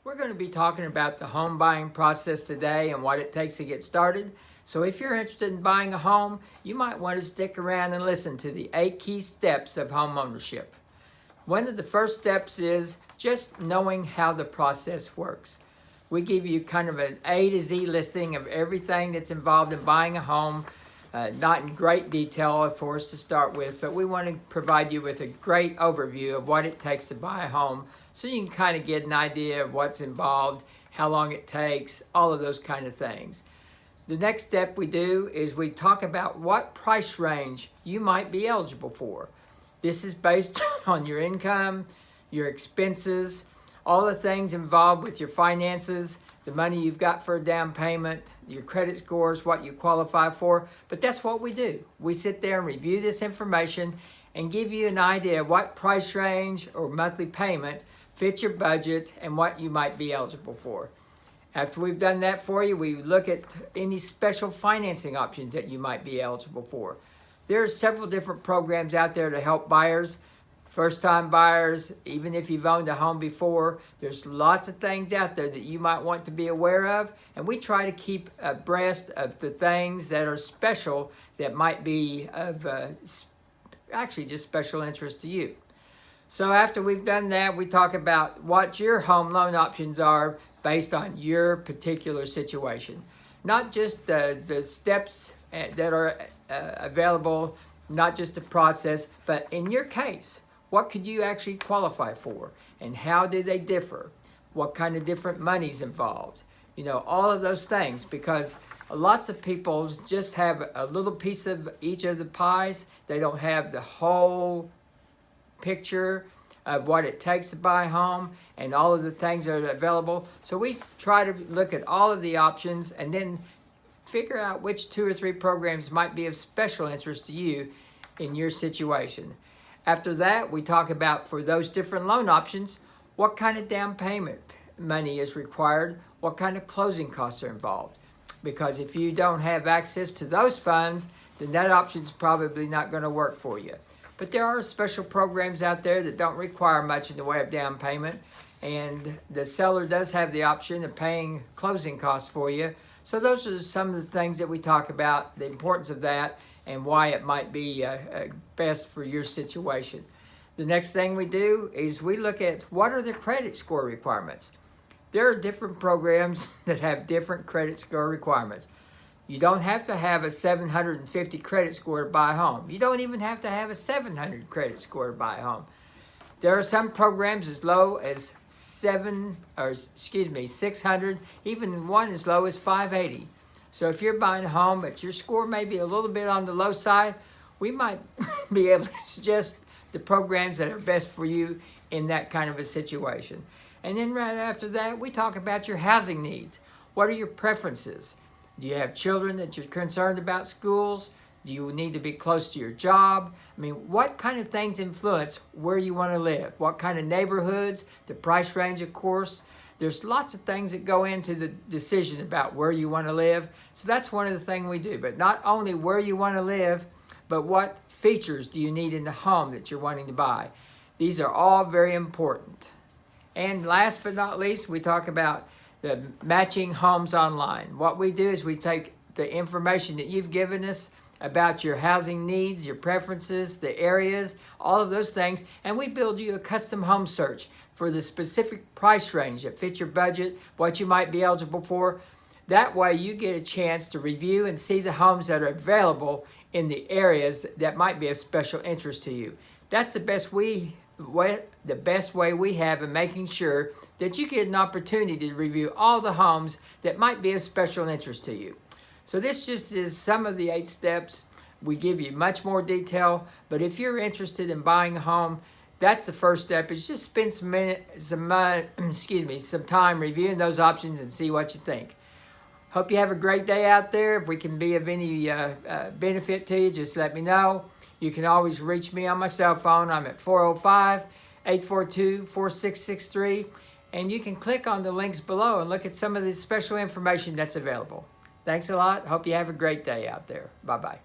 We're going to be talking about the home buying process today and what it takes to get started. So if you're interested in buying a home, you might want to stick around and listen to the 8 key steps of home ownership. One of the first steps is just knowing how the process works. We give you kind of an A to Z listing of everything that's involved in buying a home. Not in great detail, of course, to start with, but we want to provide you with a great overview of what it takes to buy a home so you can kind of get an idea of what's involved, how long it takes, all of those kind of things. The next step we do is we talk about what price range you might be eligible for. This is based on your income, your expenses, all the things involved with your finances, the money you've got for a down payment, your credit scores, what you qualify for. But that's what we do. We sit there and review this information and give you an idea of what price range or monthly payment fits your budget and what you might be eligible for. After we've done that for you, we look at any special financing options that you might be eligible for. There are several different programs out there to help buyers. First-time buyers, even if you've owned a home before, there's lots of things out there that you might want to be aware of, and we try to keep abreast of the things that are special that might be of actually just special interest to you. So after we've done that, we talk about what your home loan options are based on your particular situation. Not just the steps that are available, not just the process, but in your case, what could you actually qualify for? And how do they differ? What kind of different money's involved? You know, all of those things, because lots of people just have a little piece of each of the pies. They don't have the whole picture of what it takes to buy a home and all of the things that are available. So we try to look at all of the options and then figure out which 2 or 3 programs might be of special interest to you in your situation. After that, we talk about, for those different loan options, what kind of down payment money is required, what kind of closing costs are involved. Because if you don't have access to those funds, then that option's probably not going to work for you. But there are special programs out there that don't require much in the way of down payment, and the seller does have the option of paying closing costs for you. So those are some of the things that we talk about, the importance of that, and why it might be best for your situation. The next thing we do is we look at what are the credit score requirements. There are different programs that have different credit score requirements. You don't have to have a 750 credit score to buy a home. You don't even have to have a 700 credit score to buy a home. There are some programs as low as 600, even one as low as 580. So if you're buying a home but your score may be a little bit on the low side, we might be able to suggest the programs that are best for you in that kind of a situation. And then right after that, we talk about your housing needs. What are your preferences? Do you have children that you're concerned about schools? Do you need to be close to your job? I mean, what kind of things influence where you want to live? What kind of neighborhoods? The price range, of course. There's lots of things that go into the decision about where you want to live. So that's one of the things we do. But not only where you want to live, but what features do you need in the home that you're wanting to buy. These are all very important. And last but not least, we talk about the matching homes online. What we do is we take the information that you've given us about your housing needs, your preferences, the areas, all of those things, and we build you a custom home search for the specific price range that fits your budget, what you might be eligible for. That way you get a chance to review and see the homes that are available in the areas that might be of special interest to you. That's the best way we have in making sure that you get an opportunity to review all the homes that might be of special interest to you. So this just is some of the 8 steps. We give you much more detail, but if you're interested in buying a home, that's the first step, is just spend some time reviewing those options and see what you think. Hope you have a great day out there. If we can be of any benefit to you, just let me know. You can always reach me on my cell phone. I'm at 405-842-4663. And you can click on the links below and look at some of the special information that's available. Thanks a lot. Hope you have a great day out there. Bye-bye.